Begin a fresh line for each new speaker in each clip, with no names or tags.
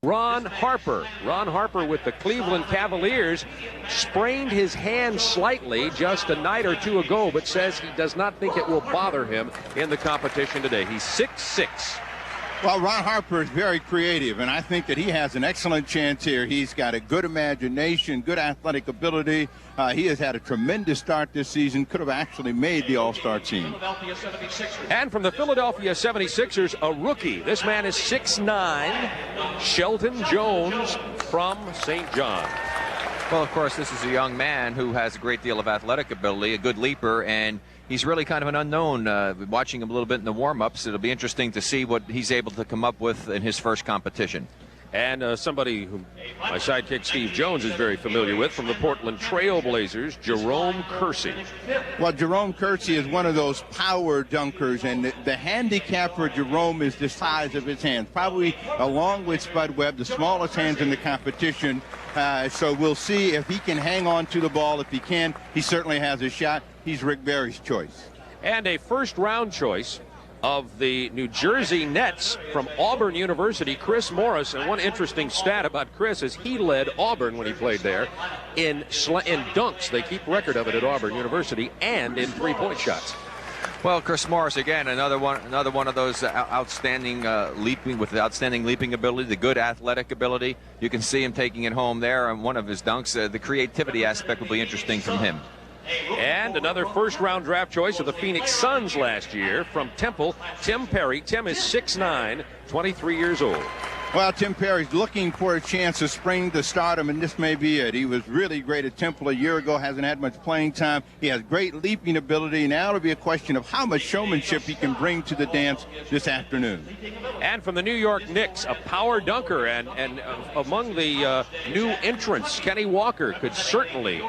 Ron Harper. Ron Harper with the Cleveland Cavaliers sprained his hand slightly just a night or two ago, but says he does not think it will bother him in the competition today. He's 6'6".
Well, Ron Harper is very creative, and I think that he has an excellent chance here. He's got a good imagination, good athletic ability. He has had a tremendous start this season, could have actually made the All-Star team.
And from the Philadelphia 76ers, a rookie. This man is 6'9", Shelton Jones from St. John.
Well, of course, this is a young man who has a great deal of athletic ability, a good leaper, and he's really kind of an unknown. Watching him a little bit in the warm-ups, it'll be interesting to see what he's able to come up with in his first competition.
And somebody who my sidekick Steve Jones is very familiar with from the Portland Trail Blazers, Jerome Kersey.
Well, Jerome Kersey is one of those power dunkers, and the handicap for Jerome is the size of his hands. Probably, along with Spud Webb, the smallest hands in the competition. So we'll see if he can hang on to the ball. If he can, he certainly has a shot. He's Rick Barry's choice.
And a first-round choice of the New Jersey Nets from Auburn University, Chris Morris. And one interesting stat about Chris is he led Auburn when he played there in dunks. They keep record of it at Auburn University, and in three-point shots.
Well, Chris Morris, again, another one of those outstanding outstanding leaping ability, the good athletic ability. You can see him taking it home there on one of his dunks. The creativity aspect will be interesting from him.
And another first-round draft choice of the Phoenix Suns last year from Temple, Tim Perry. Tim is 6'9", 23 years old.
Well, Tim Perry's looking for a chance to spring to stardom, and this may be it. He was really great at Temple a year ago, hasn't had much playing time. He has great leaping ability. Now it'll be a question of how much showmanship he can bring to the dance this afternoon.
And from the New York Knicks, a power dunker, and among the new entrants, Kenny Walker could certainly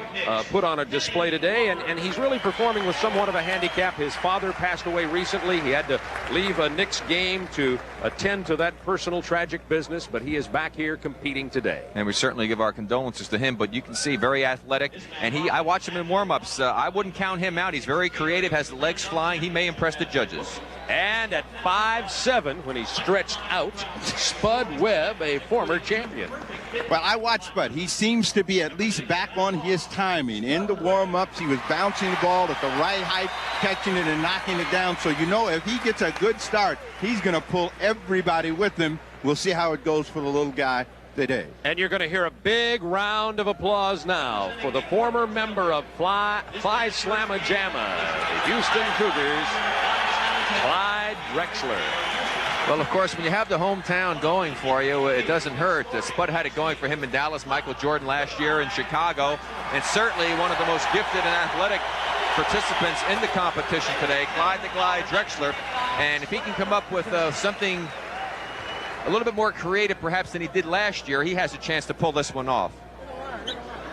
put on a display today, and he's really performing with somewhat of a handicap. His father passed away recently. He had to leave a Knicks game to attend to that personal tragic business, but he is back here competing today.
And we certainly give our condolences to him, but you can see very athletic, and I watch him in warm-ups. I wouldn't count him out. He's very creative, has the legs flying. He may impress the judges.
And at 5'7", when he's stretched out, Spud Webb, a former champion.
Well, I watched Spud. He seems to be at least back on his timing. In the warm-ups, he was bouncing the ball at the right height, catching it and knocking it down. So you know if he gets a good start, he's going to pull everybody with him. We'll see how it goes for the little guy today.
And you're going to hear a big round of applause now for the former member of Phi Slamma Jamma, the Houston Cougars, Clyde Drexler.
Well, of course, when you have the hometown going for you, it doesn't hurt. Spud had it going for him in Dallas, Michael Jordan last year in Chicago, and certainly one of the most gifted and athletic participants in the competition today, Clyde Drexler. And if he can come up with something a little bit more creative perhaps than he did last year, he has a chance to pull this one off.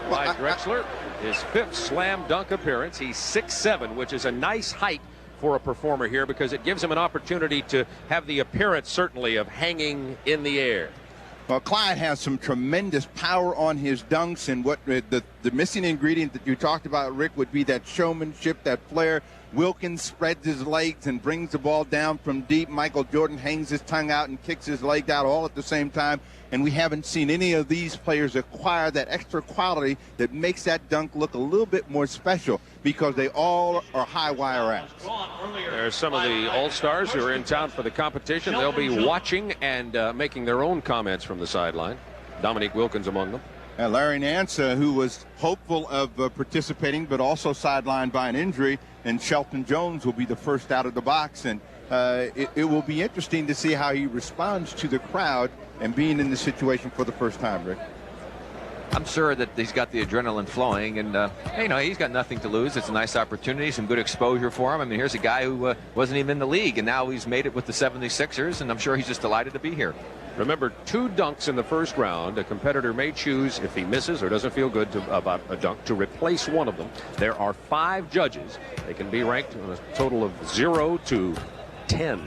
Clyde Drexler, his 5th slam dunk appearance. He's 6'7", which is a nice height for a performer here because it gives him an opportunity to have the appearance, certainly, of hanging in the air.
Well, Clyde has some tremendous power on his dunks, and what the missing ingredient that you talked about, Rick, would be that showmanship, that flair. Wilkins spreads his legs and brings the ball down from deep. Michael Jordan hangs his tongue out and kicks his leg out all at the same time. And we haven't seen any of these players acquire that extra quality that makes that dunk look a little bit more special because they all are high wire acts.
There's some of the All-Stars who are in town for the competition. They'll be watching and making their own comments from the sideline. Dominique Wilkins among them.
And Larry Nance, who was hopeful of participating but also sidelined by an injury, and Shelton Jones will be the first out of the box. And it will be interesting to see how he responds to the crowd and being in the situation for the first time, Rick.
I'm sure that he's got the adrenaline flowing, and you know, he's got nothing to lose. It's a nice opportunity, some good exposure for him. I mean, here's a guy who wasn't even in the league, and now he's made it with the 76ers, and I'm sure he's just delighted to be here.
Remember, 2 dunks in the first round. A competitor may choose, if he misses or doesn't feel good about a dunk, to replace one of them. There are 5 judges. They can be ranked on a total of 0 to 10.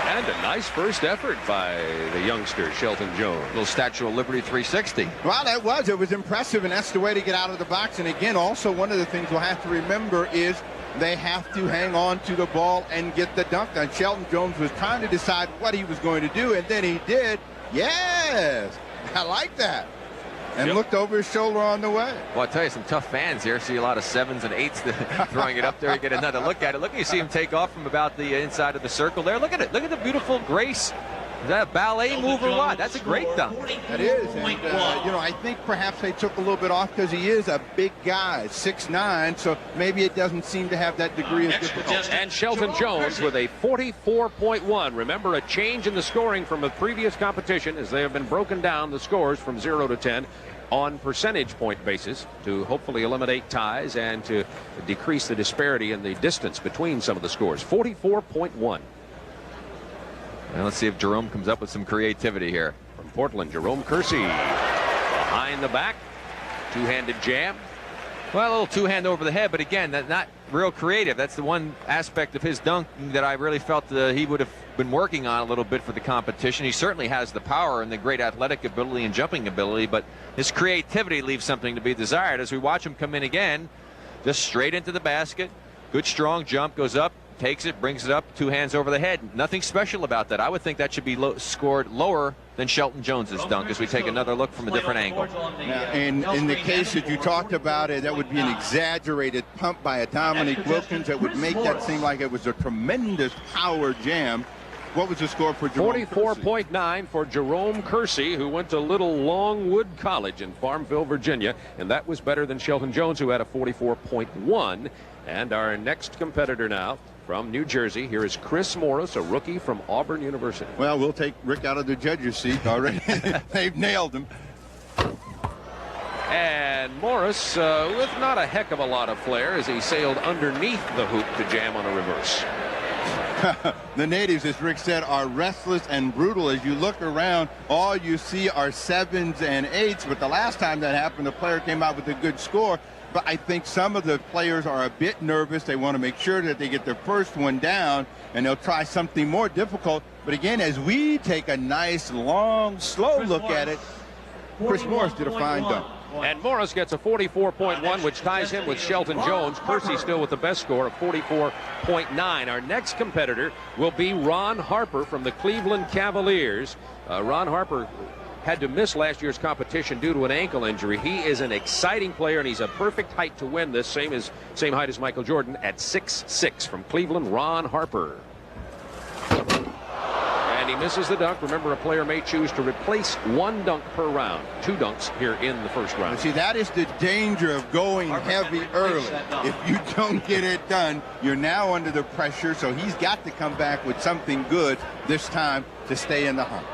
And a nice first effort by the youngster, Shelton Jones.
A little Statue of Liberty 360.
Well, it was impressive, and that's the way to get out of the box. And again, also one of the things we'll have to remember is they have to hang on to the ball and get the dunk done. Shelton Jones was trying to decide what he was going to do, and then he did. Yes, I like that. And looked over his shoulder on the way.
Well, I'll tell you, some tough fans here. See a lot of 7s and 8s throwing it up there. You get another look at it. Look, you see him take off from about the inside of the circle there. Look at it. Look at the beautiful grace. Is that a ballet move or what? That's a great dunk.
That is. And, you know, I think perhaps they took a little bit off because he is a big guy, 6'9", so maybe it doesn't seem to have that degree of difficulty.
And Shelton Jones with a 44.1. Remember, a change in the scoring from a previous competition as they have been broken down, the scores from 0 to 10 on percentage point basis to hopefully eliminate ties and to decrease the disparity in the distance between some of the scores. 44.1.
And let's see if Jerome comes up with some creativity here.
From Portland, Jerome Kersey behind the back, two-handed jam.
Well, a little two-hand over the head, but again, that's not real creative. That's the one aspect of his dunk that I really felt he would have been working on a little bit for the competition. He certainly has the power and the great athletic ability and jumping ability, but his creativity leaves something to be desired. As we watch him come in again, just straight into the basket, good strong jump, goes up, takes it, brings it up, two hands over the head. Nothing special about that. I would think that should be scored lower than Shelton Jones's dunk as we take another look from a different angle.
Now, in the case that you talked about it, that would be an exaggerated pump by a Dominique Wilkins that would make that seem like it was a tremendous power jam. What was the score for Jerome?
44.9 for Jerome Kersey, who went to Little Longwood College in Farmville, Virginia, and that was better than Shelton Jones, who had a 44.1. And our next competitor now from New Jersey, here is Chris Morris, a rookie from Auburn University.
Well, we'll take Rick out of the judge's seat already. They've nailed him.
And Morris with not a heck of a lot of flair as he sailed underneath the hoop to jam on a reverse.
The natives, as Rick said, are restless and brutal. As you look around, all you see are 7s and 8s, but the last time that happened, the player came out with a good score. But I think some of the players are a bit nervous. They want to make sure that they get their first one down, and they'll try something more difficult. But again, as we take a nice, long, slow look at it, Chris Morris did a fine dunk.
And Morris gets a 44.1, which ties him with Shelton Jones. Kersey still with the best score of 44.9. Our next competitor will be Ron Harper from the Cleveland Cavaliers. Ron Harper had to miss last year's competition due to an ankle injury. He is an exciting player, and he's a perfect height to win this, same height as Michael Jordan at 6'6". From Cleveland, Ron Harper. And he misses the dunk. Remember, a player may choose to replace one dunk per round. 2 dunks here in the first round.
See, that is the danger of going heavy early. If you don't get it done, you're now under the pressure, so he's got to come back with something good this time to stay in the hunt.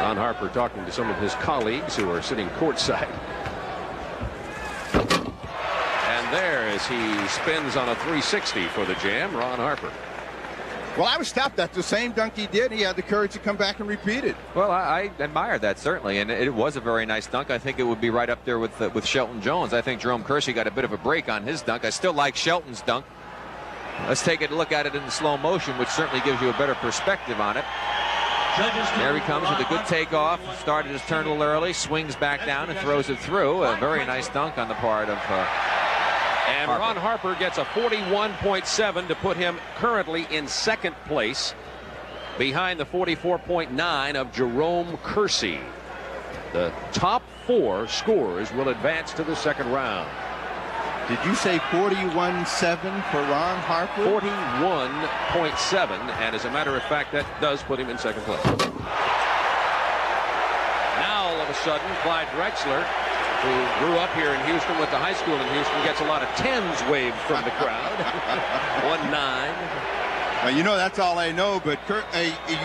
Ron Harper talking to some of his colleagues who are sitting courtside. And there, as he spins on a 360 for the jam, Ron Harper.
Well, I was stopped. That's the same dunk he did. He had the courage to come back and repeat it.
Well, I admire that, certainly, and it was a very nice dunk. I think it would be right up there with Shelton Jones. I think Jerome Kersey got a bit of a break on his dunk. I still like Shelton's dunk. Let's take a look at it in the slow motion, which certainly gives you a better perspective on it. There he comes with a good takeoff. Started his turn a little early, swings back down and throws it through. A very nice dunk on the part of
and Harper. Ron Harper gets a 41.7 to put him currently in second place behind the 44.9 of Jerome Kersey. The top 4 scorers will advance to the second round.
Did you say 41.7 for Ron Harper?
41.7, and as a matter of fact, that does put him in second place. Now, all of a sudden, Clyde Drexler, who grew up here in Houston, went to high school in Houston, gets a lot of 10s waved from the crowd. 1-9.
You know, that's all I know, but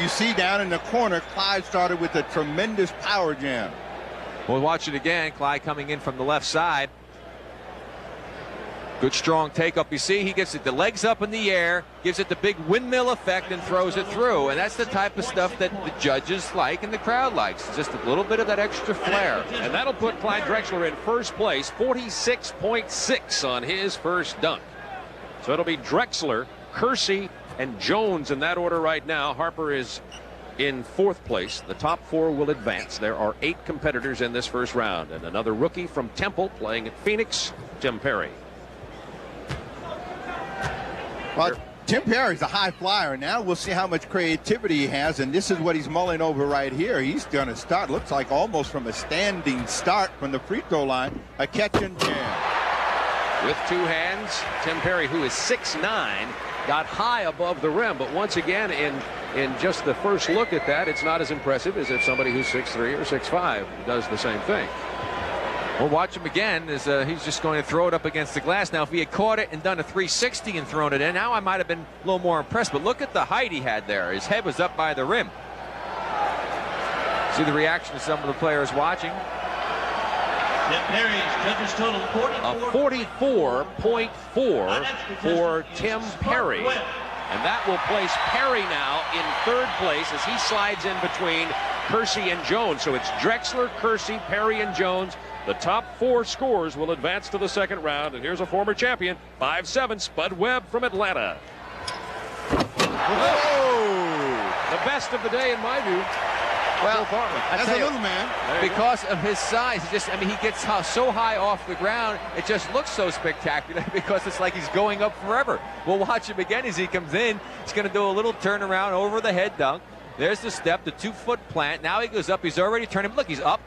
you see down in the corner, Clyde started with a tremendous power jam.
We'll watch it again. Clyde coming in from the left side. Good strong take up. You see, he gets it the legs up in the air, gives it the big windmill effect, and throws it through. And that's the type of stuff that the judges like and the crowd likes. Just a little bit of that extra flair.
And that'll put Clyde Drexler in first place, 46.6 on his first dunk. So it'll be Drexler, Kersey, and Jones in that order right now. Harper is in fourth place. The top 4 will advance. There are 8 competitors in this first round. And another rookie from Temple playing at Phoenix, Tim Perry.
Well, Tim Perry's a high flyer. Now we'll see how much creativity he has, and this is what he's mulling over right here. He's going to start, looks like almost from a standing start from the free throw line, a catch and jam.
With two hands, Tim Perry, who is 6'9", got high above the rim, but once again, in just the first look at that, it's not as impressive as if somebody who's 6'3" or 6'5" does the same thing.
We'll watch him again as he's just going to throw it up against the glass. Now, if he had caught it and done a 360 and thrown it in, now I might have been a little more impressed. But look at the height he had there. His head was up by the rim. See the reaction of some of the players watching.
A 44.4 for Tim Perry. And that will place Perry now in third place as he slides in between Kersey and Jones. So it's Drexler, Kersey, Perry, and Jones. The top four scorers will advance to the second round. And here's a former champion, 5'7", Spud Webb from Atlanta. Whoa! The best of the day in my view.
Well,
that's a little man.
Because of his size, he gets so high off the ground, it just looks so spectacular because it's like he's going up forever. We'll watch him again as he comes in. He's going to do a little turnaround over the head dunk. There's the step, the 2-foot plant. Now he goes up. He's already turning. Look, he's up,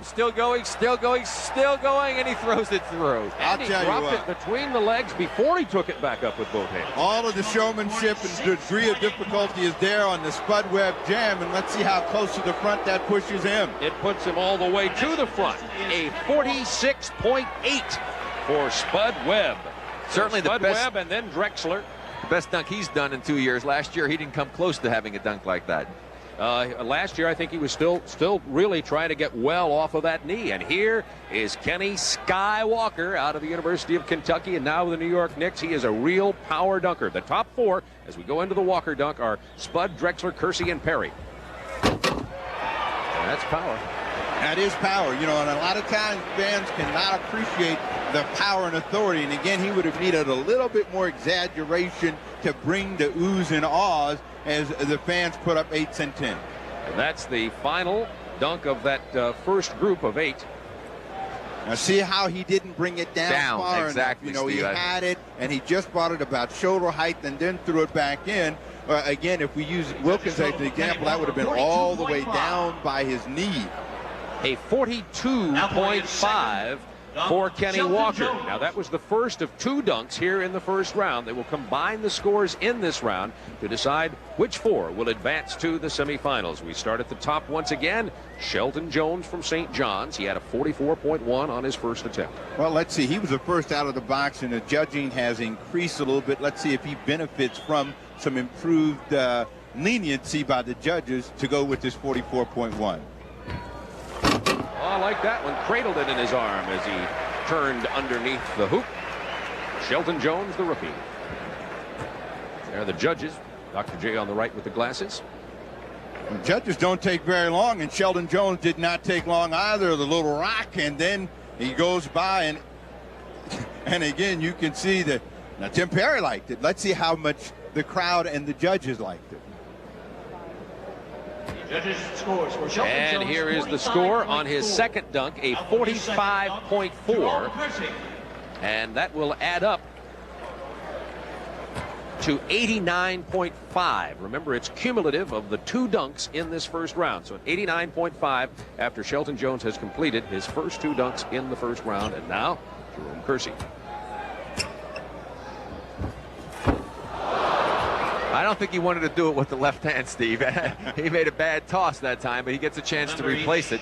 still going, and he throws it through.
And he dropped it between the legs before he took it back up with both hands.
All of the showmanship and degree of difficulty is there on the Spud Webb jam, and let's see how close to the front that pushes him.
It puts him all the way to the front. A 46.8 for Spud Webb.
Certainly
Spud
the best.
Webb and then Drexler.
The best dunk he's done in 2 years. Last year, he didn't come close to having a dunk like that.
Last year, I think he was still really trying to get well off of that knee. And here is Kenny Skywalker out of the University of Kentucky and now with the New York Knicks. He is a real power dunker. The top four, as we go into the Walker dunk, are Spud, Drexler, Kersey, and Perry. And that's power.
That is power, you know, and a lot of times fans cannot appreciate the power and authority. And again, he would have needed a little bit more exaggeration to bring the oohs and ahs as the fans put up 8s and 10s.
And that's the final dunk of that first group of 8.
Now see how he didn't bring it down far
exactly,
enough. You know,
Steve,
he had it, and he just brought it about shoulder height and then threw it back in. Again, if we use Wilkins as an example, that would have been all the way down by his knee.
A 42.5 for Kenny Walker. Now that was the first of 2 dunks here in the first round. They will combine the scores in this round to decide which 4 will advance to the semifinals. We start at the top once again. Shelton Jones from St. John's. He had a 44.1 on his first attempt.
Well, let's see. He was the first out of the box, and the judging has increased a little bit. Let's see if he benefits from some improved leniency by the judges to go with this 44.1.
Oh, I like that one. Cradled it in his arm as he turned underneath the hoop. Shelton Jones, the rookie. There are the judges. Dr. J on the right with the glasses.
The judges don't take very long, and Shelton Jones did not take long either. The little rock, and then he goes by, and again, you can see that now Tim Perry liked it. Let's see how much the crowd and the judges liked it.
And here is the score on his second dunk, a 45.4. And that will add up to 89.5. Remember, it's cumulative of the 2 dunks in this first round. So 89.5 after Shelton Jones has completed his first 2 dunks in the first round. And now, Jerome Kersey.
I don't think he wanted to do it with the left hand, Steve. He made a bad toss that time, but he gets a chance to replace it.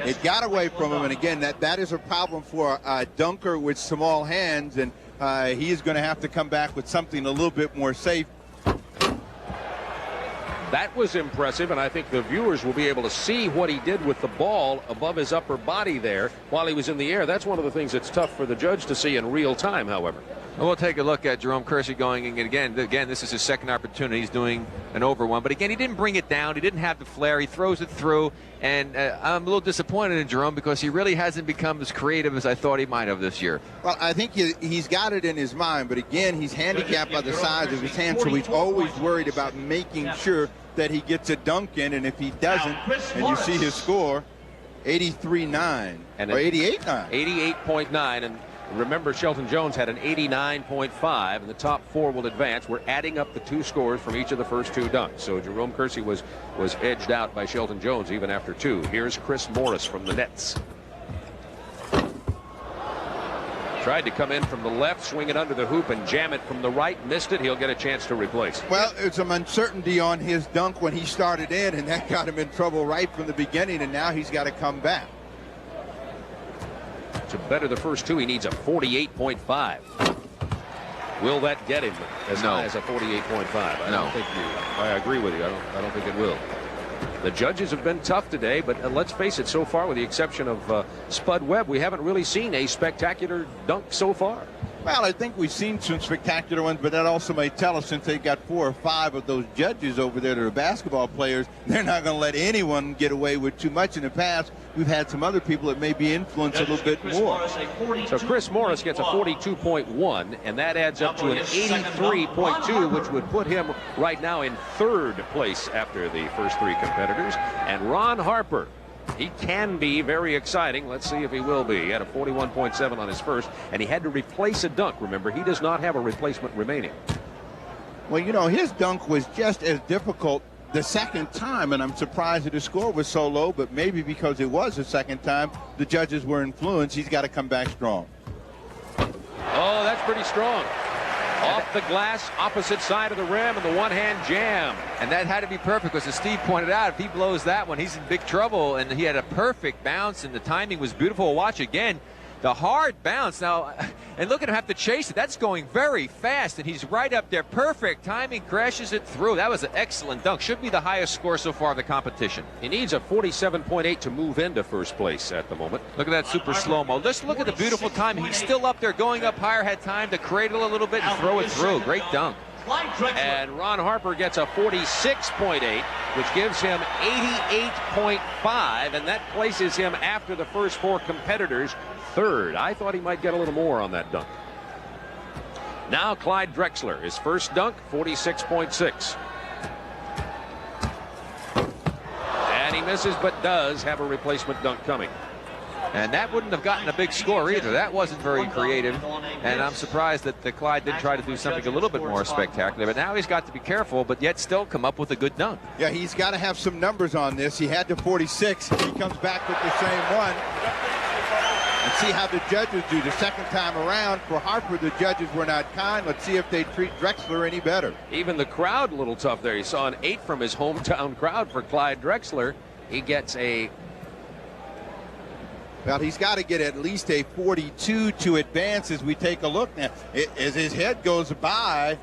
It got away from him, and again, that is a problem for a dunker with small hands, and he is going to have to come back with something a little bit more safe.
That was impressive, and I think the viewers will be able to see what he did with the ball above his upper body there while he was in the air. That's one of the things that's tough for the judge to see in real time, however.
We'll take a look at Jerome Kersey going in again. This is his second opportunity. He's doing an over one. But again, he didn't bring it down. He didn't have the flair. He throws it through. And I'm a little disappointed in Jerome because he really hasn't become as creative as I thought he might have this year.
Well, I think he's got it in his mind. But again, he's handicapped by the size of his hand. So he's always worried about making sure that he gets a dunk in. And if he doesn't, and you see his score, 83.9 or 88.9.
88.9. And Remember, Shelton Jones had an 89.5, and the top 4 will advance. We're adding up the 2 scores from each of the first 2 dunks. So Jerome Kersey was edged out by Shelton Jones even after 2. Here's Chris Morris from the Nets. Tried to come in from the left, swing it under the hoop, and jam it from the right. Missed it. He'll get a chance to replace.
Well, there's some uncertainty on his dunk when he started in, and that got him in trouble right from the beginning, and now he's got to come back.
To better the first 2, he needs a 48.5. Will that get him as high as a 48.5? I agree with you. I don't think it will. The judges have been tough today, but let's face it, so far, with the exception of Spud Webb, we haven't really seen a spectacular dunk so far.
Well, I think we've seen some spectacular ones, but that also may tell us, since they've got 4 or 5 of those judges over there that are basketball players, they're not going to let anyone get away with too much. In the past, we've had some other people that may be influenced a little bit more.
So Chris Morris gets a 42.1, and that adds up to an 83.2, which would put him right now in 3rd place after the first 3 competitors. And Ron Harper, he can be very exciting. Let's see if he will be. He had a 41.7 on his first, and he had to replace a dunk. Remember, he does not have a replacement remaining.
Well, you know, his dunk was just as difficult the second time, and I'm surprised that his score was so low, but maybe because it was the second time, the judges were influenced. He's got to come back strong.
Oh, that's pretty strong. Off the glass, opposite side of the rim, and the one-hand jam.
And that had to be perfect, because as Steve pointed out, if he blows that one, he's in big trouble. And he had a perfect bounce, and the timing was beautiful. Watch again. The hard bounce now, and look at him have to chase it. That's going very fast, and he's right up there. Perfect timing, crashes it through. That was an excellent dunk. Should be the highest score so far in the competition.
He needs a 47.8 to move into first place at the moment.
Look at that super slow-mo. Just look at the beautiful timing. He's still up there going up higher, had time to cradle a little bit and throw it through. Great dunk.
And Ron Harper gets a 46.8, which gives him 88.5, and that places him after the first 4 competitors 3rd. I thought he might get a little more on that dunk. Now Clyde Drexler, his first dunk, 46.6. And he misses, but does have a replacement dunk coming.
And that wouldn't have gotten a big score either. That wasn't very creative. And I'm surprised that the Clyde did try to do something a little bit more spectacular. But now he's got to be careful, but yet still come up with a good dunk.
Yeah, he's got to have some numbers on this. He had the 46. He comes back with the same one. And see how the judges do the second time around. For Harper, the judges were not kind. Let's see if they treat Drexler any better.
Even the crowd a little tough there. He saw an 8 from his hometown crowd for Clyde Drexler. He gets a...
Well, he's got to get at least a 42 to advance as we take a look now. As his head goes by,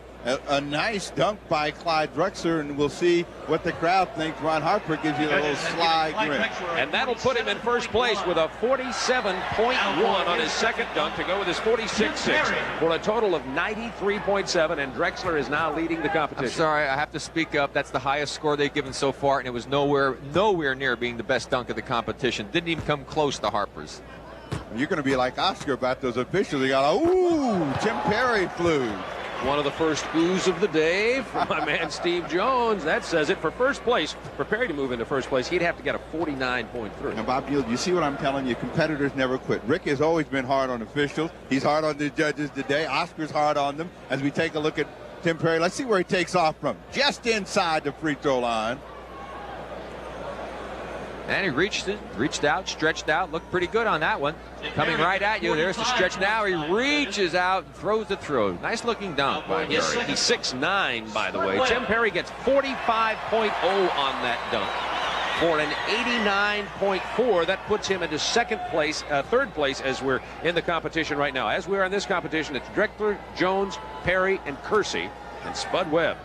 a nice dunk by Clyde Drexler, and we'll see what the crowd thinks. Ron Harper gives you a little slide grin.
And that'll put him in first place with a 47.1 on his second dunk to go with his 46.6 for a total of 93.7, and Drexler is now leading the competition.
I'm sorry, I have to speak up. That's the highest score they've given so far, and it was nowhere near being the best dunk of the competition. Didn't even come close to Harper's.
You're going to be like Oscar about those officials. They got, ooh, Tim Perry flew.
One of the first oohs of the day from my man Steve Jones. That says it. For first place, for Perry to move into first place, he'd have to get a 49.3.
Now, Bob, you see what I'm telling you? Competitors never quit. Rick has always been hard on officials. He's hard on the judges today. Oscar's hard on them. As we take a look at Tim Perry, let's see where he takes off from. Just inside the free throw line.
And he reached out, stretched out, looked pretty good on that one. Coming right at you. There's the stretch now. He reaches out and throws it through. Nice looking dunk by Perry.
He's 6'9", by the way. Tim Perry gets 45.0 on that dunk for an 89.4. That puts him into third place as we're in the competition right now. As we are in this competition, it's Drexler, Jones, Perry, and Kersey, and Spud Webb.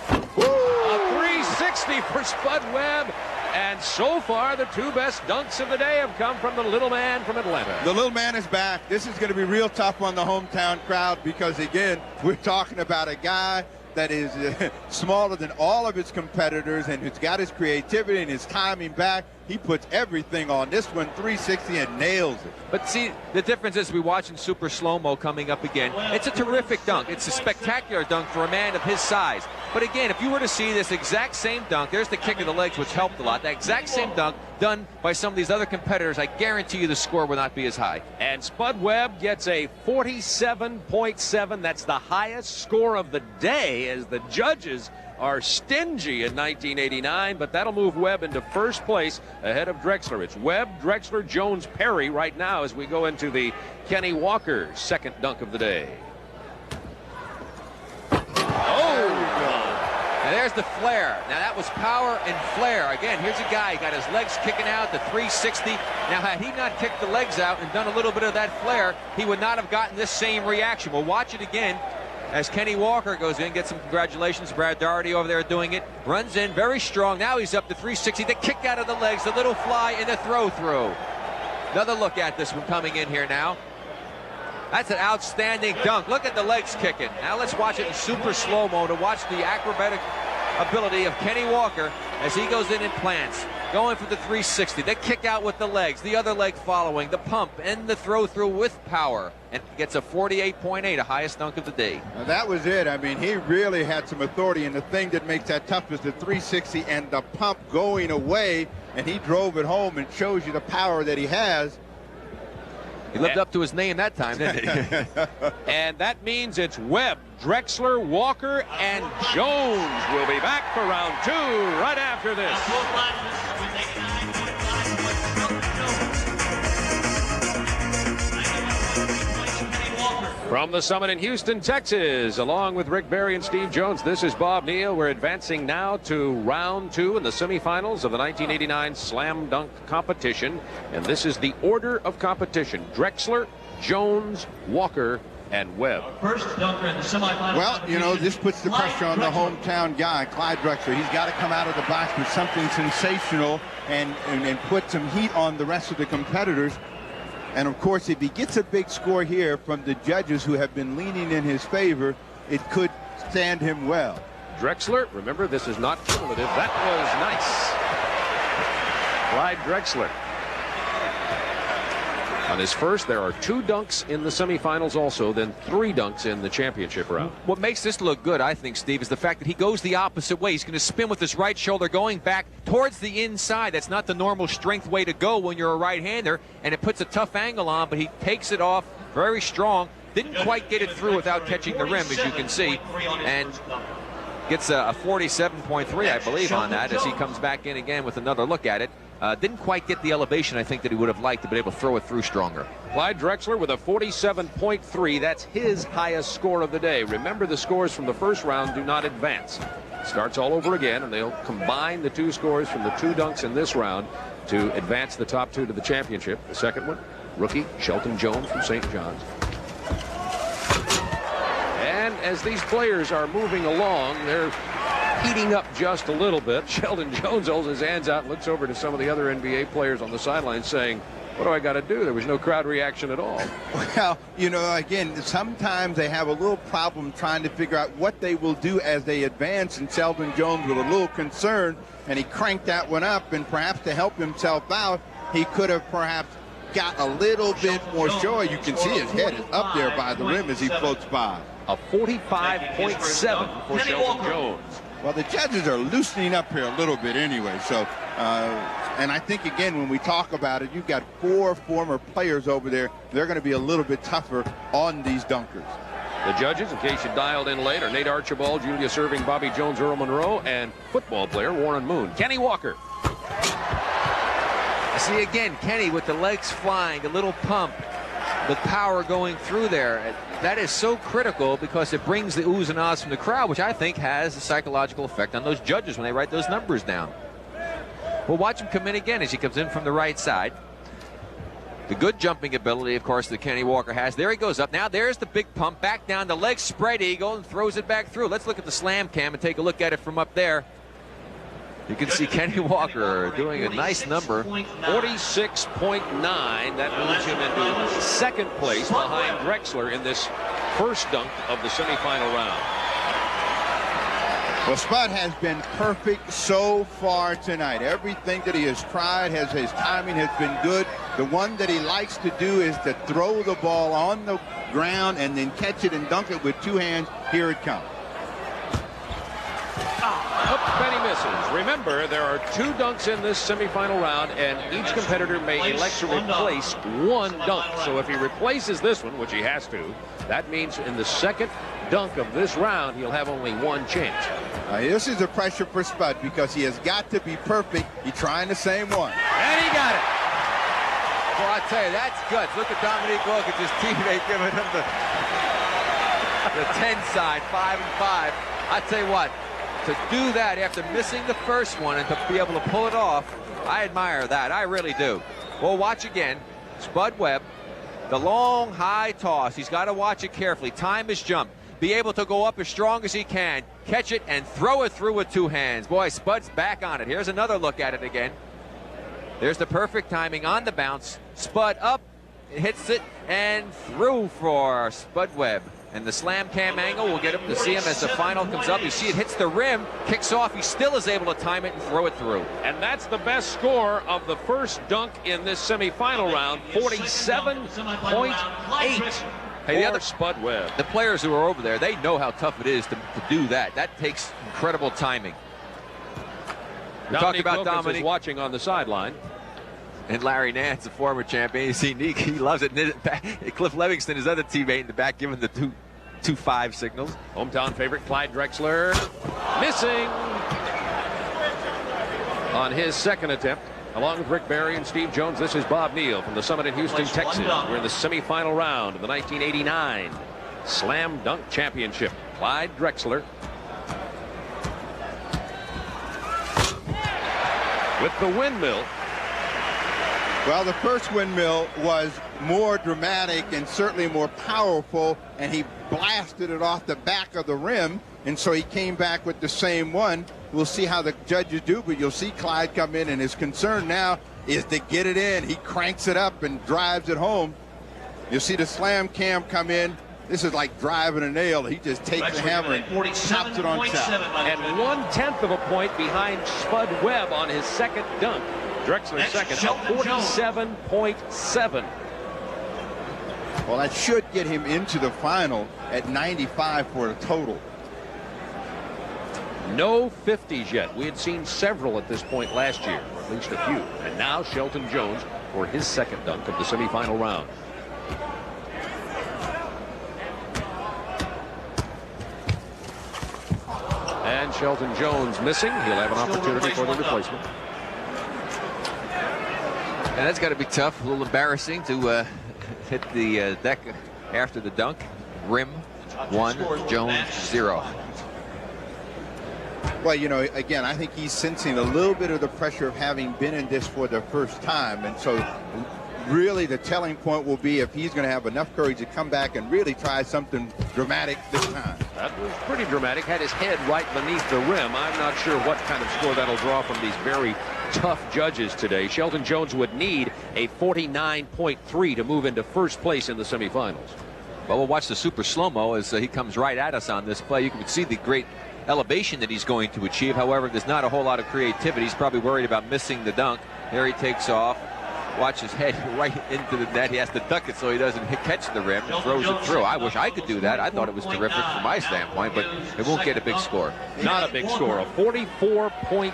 A 360 for Spud Webb. And so far, the 2 best dunks of the day have come from the little man from Atlanta.
The little man is back. This is going to be real tough on the hometown crowd because, again, we're talking about a guy that is smaller than all of his competitors and who's got his creativity and his timing back. He puts everything on this one, 360, and nails it.
But see, the difference is we're watching super slow-mo coming up again. It's a terrific dunk. It's a spectacular dunk for a man of his size. But again, if you were to see this exact same dunk, there's the kick of the legs, which helped a lot. That exact same dunk done by some of these other competitors, I guarantee you the score will not be as high.
And Spud Webb gets a 47.7. That's the highest score of the day, as the judges are stingy in 1989, but that'll move Webb into first place ahead of Drexler. It's Webb, Drexler, Jones, Perry right now as we go into the Kenny Walker second dunk of the day.
And there's the flare. Now that was power and flare. Again, here's a guy, he got his legs kicking out, the 360. Now had he not kicked the legs out and done a little bit of that flare, he would not have gotten this same reaction. We'll watch it again as Kenny Walker goes in, gets some congratulations. Brad Doherty over there doing it. Runs in very strong. Now he's up to 360. The kick out of the legs, the little fly, and the throw through. Another look at this one coming in here now. That's an outstanding dunk. Look at the legs kicking. Now let's watch it in super slow-mo to watch the acrobatic ability of Kenny Walker as he goes in and plants. Going for the 360. The kick out with the legs. The other leg following. The pump and the throw through with power. And gets a 48.8, a highest dunk of the day.
Now that was it. I mean, he really had some authority. And the thing that makes that tough is the 360 and the pump going away. And he drove it home and shows you the power that he has.
He lived up to his name that time, didn't he?
And that means it's Webb, Drexler, Walker, and Jones will be back for round two right after this. From the summit in Houston, Texas, along with Rick Barry and Steve Jones, this is Bob Neal. We're advancing now to round two in the semifinals of the 1989 Slam Dunk competition. And this is the order of competition: Drexler, Jones, Walker, and Webb.
First dunker in the semifinals.
Well, you know, this puts the pressure on the hometown guy, Clyde Drexler. He's got to come out of the box with something sensational and put some heat on the rest of the competitors. And of course, if he gets a big score here from the judges who have been leaning in his favor, it could stand him well.
Drexler, remember, this is not cumulative. That was nice. Clyde Drexler. On his first, there are 2 dunks in the semifinals also, then 3 dunks in the championship round.
What makes this look good, I think, Steve, is the fact that he goes the opposite way. He's going to spin with his right shoulder going back towards the inside. That's not the normal strength way to go when you're a right-hander, and it puts a tough angle on, but he takes it off very strong. Didn't quite get it through without catching the rim, as you can see, and gets a 47.3, I believe, on that as he comes back in again with another look at it. Didn't quite get the elevation I think that he would have liked to be able to throw it through stronger.
Clyde Drexler with a 47.3. That's his highest score of the day. Remember, the scores from the first round do not advance. Starts all over again, and they'll combine the 2 scores from the 2 dunks in this round to advance the top 2 to the championship. The second one, rookie Shelton Jones from St. John's. And as these players are moving along, they're heating up just a little bit. Shelton Jones holds his hands out and looks over to some of the other NBA players on the sideline saying, what do I got to do? There was no crowd reaction at all.
Well, you know, again, sometimes they have a little problem trying to figure out what they will do as they advance, and Shelton Jones was a little concerned, and he cranked that one up, and perhaps to help himself out, he could have perhaps got a little bit more joy. You can see his head is up there by the rim as he floats by.
A 45.7 for Shelton Jones.
Well, the judges are loosening up here a little bit anyway. So, and I think, again, when we talk about it, you've got 4 former players over there. They're going to be a little bit tougher on these dunkers.
The judges, in case you dialed in late, are Nate Archibald, Julius Erving, Bobby Jones, Earl Monroe, and football player Warren Moon. Kenny Walker.
See again, Kenny with the legs flying, a little pump, the power going through there. That is so critical because it brings the oohs and ahs from the crowd, which I think has a psychological effect on those judges when they write those numbers down. We'll watch him come in again as he comes in from the right side. The good jumping ability, of course, that Kenny Walker has. There he goes up. Now there's the big pump back down, the leg spread eagle, and throws it back through. Let's look at the slam cam and take a look at it from up there. You can see Kenny Walker doing a nice number.
46.9. That moves him into second place behind Drexler in this first dunk of the semifinal round.
Well, Spud has been perfect so far tonight. Everything that he has tried, his timing has been good. The one that he likes to do is to throw the ball on the ground and then catch it and dunk it with 2 hands. Here it comes.
misses. Remember, there are 2 dunks in this semifinal round, and each competitor may elect to replace 1 dunk. So if he replaces this one, which he has to, that means in the second dunk of this round, he'll have only 1 chance.
This is a pressure for Spud because he has got to be perfect. He's trying the same one.
And he got it. Well, I tell you, that's guts. Look at Dominique Wilkins, his teammate, giving him the 10 side, 5 and 5. I tell you what, to do that after missing the first one and to be able to pull it off, I admire that. I really do. Well, watch again. Spud Webb, the long, high toss. He's got to watch it carefully. Time his jump. Be able to go up as strong as he can, catch it, and throw it through with 2 hands. Boy, Spud's back on it. Here's another look at it again. There's the perfect timing on the bounce. Spud up, hits it, and through for Spud Webb. And the slam cam angle will get him to see him as the final comes up. You see it hits the rim, kicks off. He still is able to time it and throw it through.
And that's the best score of the first dunk in this semifinal round, 47.8.
Hey, the other
Spud Webb.
The players who are over there, they know how tough it is to do that. That takes incredible timing. We're talking about Dominique
is watching on the sideline.
And Larry Nance, a former champion. You see Neek, he loves it. Cliff Livingston, his other teammate in the back, giving the 2-5 signals.
Hometown favorite Clyde Drexler missing on his second attempt. Along with Rick Barry and Steve Jones, this is Bob Neal from the Summit in Houston, Texas. We're in the semifinal round of the 1989 Slam Dunk Championship. Clyde Drexler with the windmill.
Well, the first windmill was more dramatic and certainly more powerful, and he blasted it off the back of the rim, and so he came back with the same one. We'll see how the judges do, but you'll see Clyde come in, and his concern now is to get it in. He cranks it up and drives it home. You'll see the slam cam come in. This is like driving a nail. He just takes the hammer and chops it on top.
And 1/10 of a point behind Spud Webb on his second dunk. Drexler's second, 47.7.
Well, that should get him into the final at 95 for a total.
No 50s yet. We had seen several at this point last year, or at least a few. And now Shelton Jones for his second dunk of the semifinal round. And Shelton Jones missing. He'll have an opportunity for the replacement.
And that's got to be tough, a little embarrassing to hit the deck after the dunk. Rim 1, Jones 0.
Well, you know, again, I think he's sensing a little bit of the pressure of having been in this for the first time. And so really the telling point will be if he's going to have enough courage to come back and really try something dramatic this time.
That was pretty dramatic. Had his head right beneath the rim. I'm not sure what kind of score that'll draw from these very tough judges today. Shelton Jones would need a 49.3 to move into first place in the semifinals.
Well, we'll watch the super slow-mo as he comes right at us on this play. You can see the great elevation that he's going to achieve. However, there's not a whole lot of creativity. He's probably worried about missing the dunk. There he takes off. Watch his head right into the net. He has to duck it so he doesn't catch the rim and throws it through. I wish I could do that. I thought it was terrific from my standpoint, but it won't get a big score.
Not a big score. A 44.9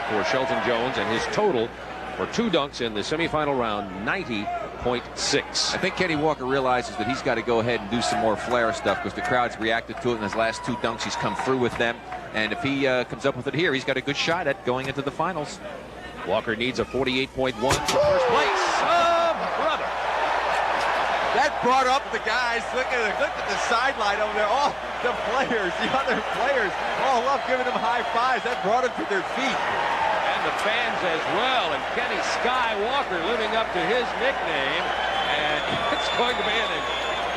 for Shelton Jones, and his total for 2 dunks in the semifinal round, 90.6.
I think Kenny Walker realizes that he's got to go ahead and do some more flair stuff because the crowd's reacted to it in his last 2 dunks. He's come through with them, and if he comes up with it here, he's got a good shot at going into the finals.
Walker needs a 48.1 for first place. Oh, brother.
That brought up the guys. Look at the sideline over there. All the players, the other players, all up giving them high fives. That brought them to their feet.
And the fans as well. And Kenny Skywalker living up to his nickname. And it's going to be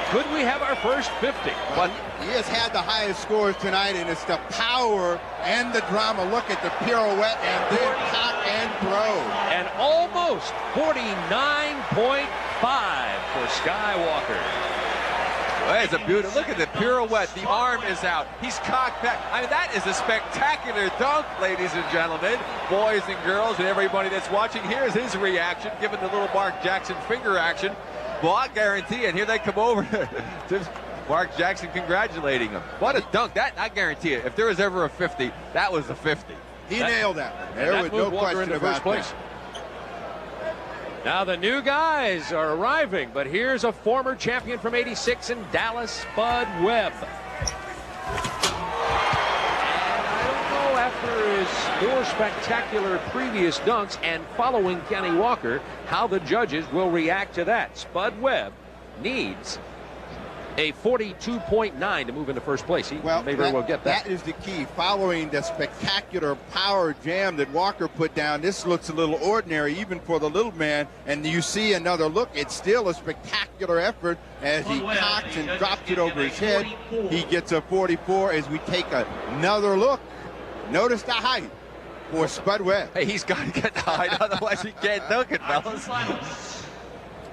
could we have our first 50?
But he has had the highest scores tonight, and it's the power and the drama. Look at the pirouette and then cock and throw.
And almost 49.5 for Skywalker.
Well, that's a beautiful. Look at the pirouette. The arm is out. He's cocked back. I mean, that is a spectacular dunk, ladies and gentlemen, boys and girls, and everybody that's watching. Here's his reaction, given the little Mark Jackson finger action. Well, I guarantee it. Here they come over to Mark Jackson congratulating him. What a dunk. That, I guarantee you, if there was ever a 50, that was a 50.
He nailed that one. There was no question about that.
Now the new guys are arriving, but here's a former champion from '86 in Dallas, Spud Webb. After his more spectacular previous dunks and following Kenny Walker, how the judges will react to that. Spud Webb needs a 42.9 to move into first place. He may very well get that.
That is the key. Following the spectacular power jam that Walker put down, this looks a little ordinary even for the little man. And you see another look. It's still a spectacular effort as he cocks and drops it over his head. He gets a 44 as we take another look. Notice the height for Spud Webb.
Hey, he's got to get the height, otherwise he can't dunk it, fellas.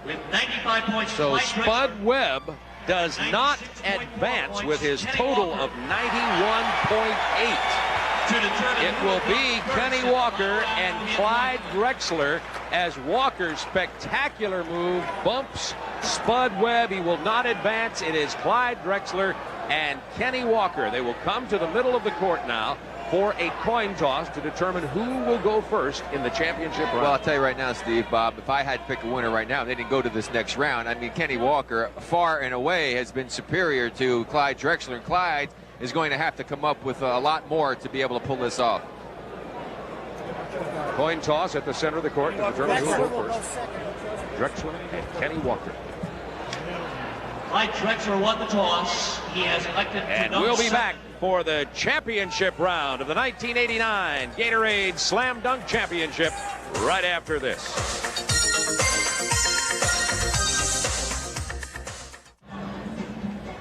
With 95 points,
so Spud Webb does not advance with his total of 91.8. It will be Kenny Walker and Clyde Drexler as Walker's spectacular move bumps Spud Webb. He will not advance. It is Clyde Drexler and Kenny Walker. They will come to the middle of the court now for a coin toss to determine who will go first in the championship round.
Well, I'll tell you right now, Steve, Bob, if I had to pick a winner right now, they didn't go to this next round. I mean, Kenny Walker, far and away, has been superior to Clyde Drexler, and Clyde is going to have to come up with a lot more to be able to pull this off.
Coin toss at the center of the court to determine who will go first. Drexler and Kenny Walker.
Clyde Drexler won the toss. He has elected to
And we'll be back for the championship round of the 1989 Gatorade Slam Dunk Championship right after this.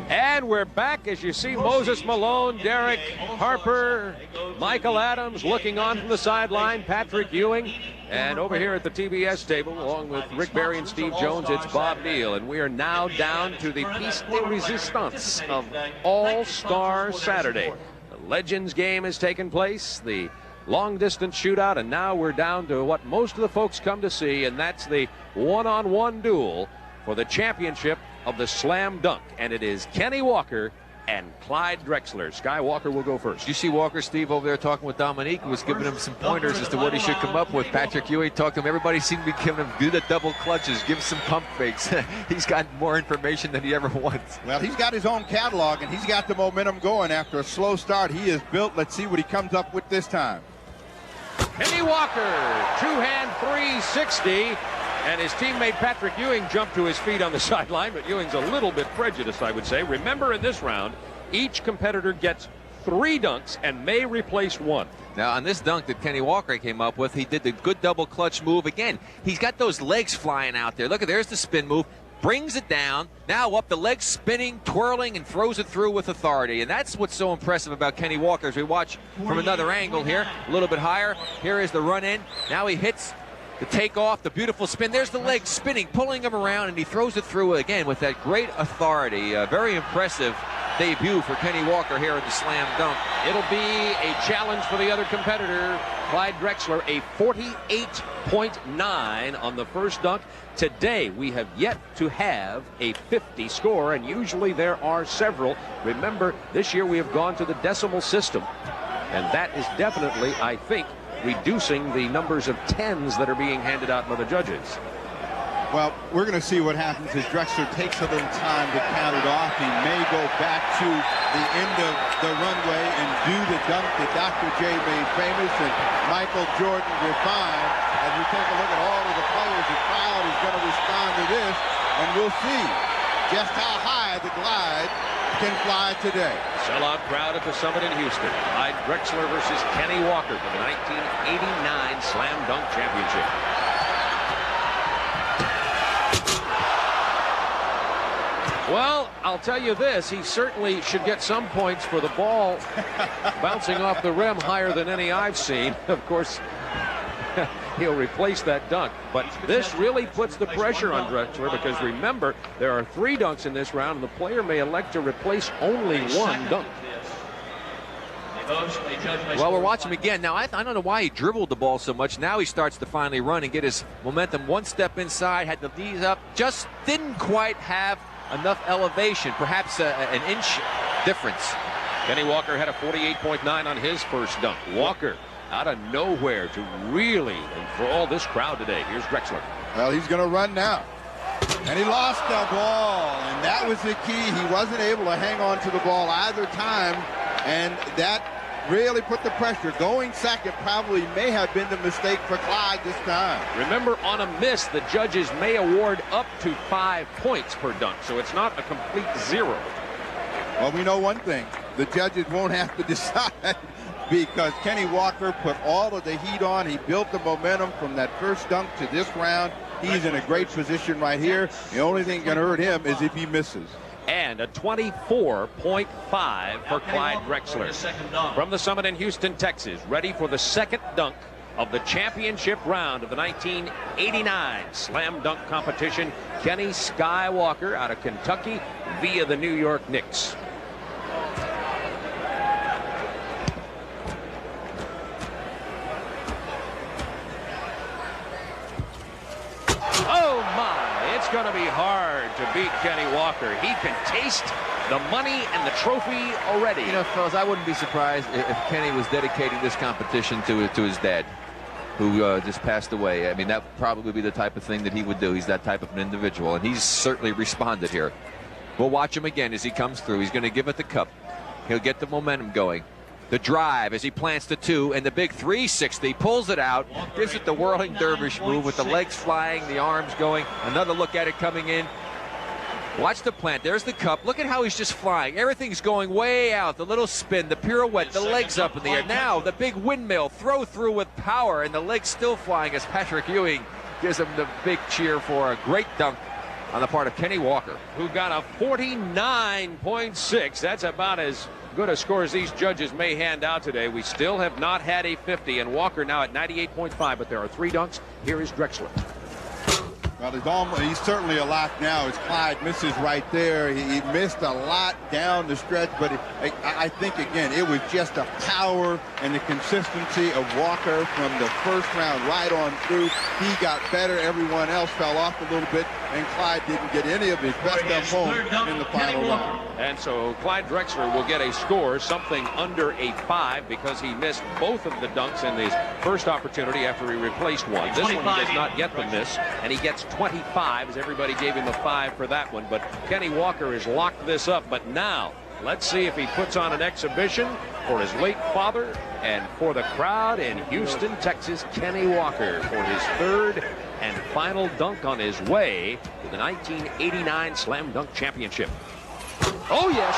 And we're back as you see Moses Malone, Derek Harper, Michael Adams looking on from the sideline, Patrick Ewing, and over here at the TBS table, along with Rick Barry and Steve Jones, it's Bob Neal. And we are now down to the piece de resistance of All-Star Saturday. The Legends game has taken place, the long-distance shootout, and now we're down to what most of the folks come to see, and that's the one-on-one duel for the championship of the slam dunk, and it is Kenny Walker and Clyde Drexler. Sky Walker will go first.
You see Walker, Steve, over there talking with Dominique, who was giving him some pointers as to what he should come up with. Patrick Ewing talked to him. Everybody seemed to be giving him do the double clutches, give some pump fakes. He's got more information than he ever wants.
Well, he's got his own catalog, and he's got the momentum going after a slow start. He is built. Let's see what he comes up with this time.
Kenny Walker, two-hand 360. And his teammate Patrick Ewing jumped to his feet on the sideline, but Ewing's a little bit prejudiced, I would say. Remember, in this round, each competitor gets 3 dunks and may replace 1.
Now, on this dunk that Kenny Walker came up with, he did the good double clutch move. Again, he's got those legs flying out there. Look, there's the spin move. Brings it down, now up the legs spinning, twirling, and throws it through with authority. And that's what's so impressive about Kenny Walker as we watch from another angle here, a little bit higher. Here is the run in. Now he hits the takeoff, the beautiful spin. There's the legs spinning, pulling him around, and he throws it through again with that great authority. Very impressive debut for Kenny Walker here in the slam dunk.
It'll be a challenge for the other competitor, Clyde Drexler, a 48.9 on the first dunk. Today, we have yet to have a 50 score, and usually there are several. Remember, this year we have gone to the decimal system, and that is definitely, I think, reducing the numbers of 10s that are being handed out by the judges.
Well, we're going to see what happens as Drexler takes a little time to count it off. He may go back to the end of the runway and do the dunk that Dr. J made famous and Michael Jordan refined. As we take a look at all of the players, the crowd is going to respond to this, and we'll see just how high the glide can fly today.
Sellout crowd at the Summit in Houston. Clyde Drexler versus Kenny Walker for the 1989 Slam Dunk Championship. Well, I'll tell you this, he certainly should get some points for the ball bouncing off the rim higher than any I've seen. Of course, he'll replace that dunk. But this really puts the pressure on Drexler because remember, there are 3 dunks in this round, and the player may elect to replace only 1 dunk.
Well, we're watching him again. Now, I don't know why he dribbled the ball so much. Now he starts to finally run and get his momentum one step inside, had the knees up, just didn't quite have enough elevation, perhaps an inch difference.
Kenny Walker had a 48.9 on his first dunk. Walker out of nowhere to really enthrall this crowd today. Here's Drexler.
Well, he's going to run now. And he lost the ball, and that was the key. He wasn't able to hang on to the ball either time, and that really put the pressure. Going second probably may have been the mistake for Clyde this time.
Remember, on a miss, the judges may award up to 5 points per dunk, so it's not a complete 0.
Well, we know one thing. The judges won't have to decide because Kenny Walker put all of the heat on. He built the momentum from that first dunk to this round. He's in a great position right here. The only thing that can hurt him is if he misses.
And a 24.5 for Clyde Drexler. From the Summit in Houston, Texas, ready for the second dunk of the championship round of the 1989 Slam Dunk competition. Kenny Skywalker out of Kentucky via the New York Knicks. Oh my, it's going to be hard to beat Kenny Walker. He can taste the money and the trophy already.
You know, fellas, I wouldn't be surprised if Kenny was dedicating this competition to his dad, who just passed away. I mean, that would probably be the type of thing that he would do. He's that type of an individual, and he's certainly responded here. We'll watch him again as he comes through. He's going to give it the cup. He'll get the momentum going. The drive as he plants the 2, and the big 360, pulls it out, gives it the whirling dervish move with the legs flying, the arms going. Another look at it coming in. Watch the plant. There's the cup. Look at how he's just flying. Everything's going way out. The little spin, the pirouette, the legs up in the air. Now the big windmill, throw through with power, and the legs still flying as Patrick Ewing gives him the big cheer for a great dunk on the part of Kenny Walker,
who got a 49.6. That's about as good a score as these judges may hand out today. We still have not had a 50, and Walker now at 98.5, but there are 3 dunks. Here is Drexler.
Well, he's certainly a lock now as Clyde misses right there. He missed a lot down the stretch, but I think, again, it was just the power and the consistency of Walker from the first round right on through. He got better. Everyone else fell off a little bit, and Clyde didn't get any of his best stuff home in the final round.
And so Clyde Drexler will get a score something under a 5 because he missed both of the dunks in his first opportunity after he replaced one. This one he does not get the miss, and he gets 25 as everybody gave him a 5 for that one. But Kenny Walker has locked this up. But now let's see if he puts on an exhibition for his late father and for the crowd in Houston, Texas. Kenny Walker for his 3rd and final dunk on his way to the 1989 Slam Dunk Championship.
Oh, yes.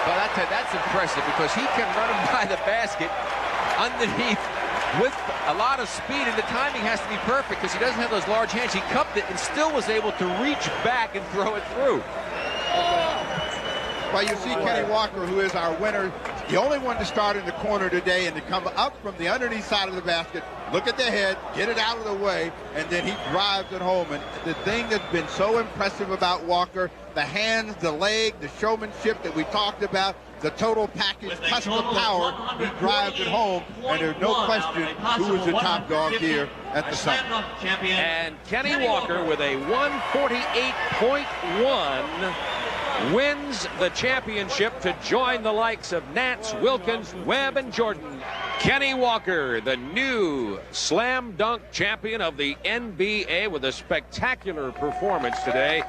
Well, that's impressive because he can run him by the basket underneath with a lot of speed, and the timing has to be perfect because he doesn't have those large hands. He cupped it and still was able to reach back and throw it through.
Well, you see Kenny Walker, who is our winner, the only one to start in the corner today and to come up from the underneath side of the basket, look at the head, get it out of the way, and then he drives it home. And the thing that's been so impressive about Walker, the hands, the leg, the showmanship that we talked about, the total package plus the power, he drives it home, and there's no question who is the top dog here at the Summit.
And Kenny Walker with a 148.1 wins the championship to join the likes of Nance, Wilkins, Webb, and Jordan. Kenny Walker, the new slam dunk champion of the NBA, with a spectacular performance today.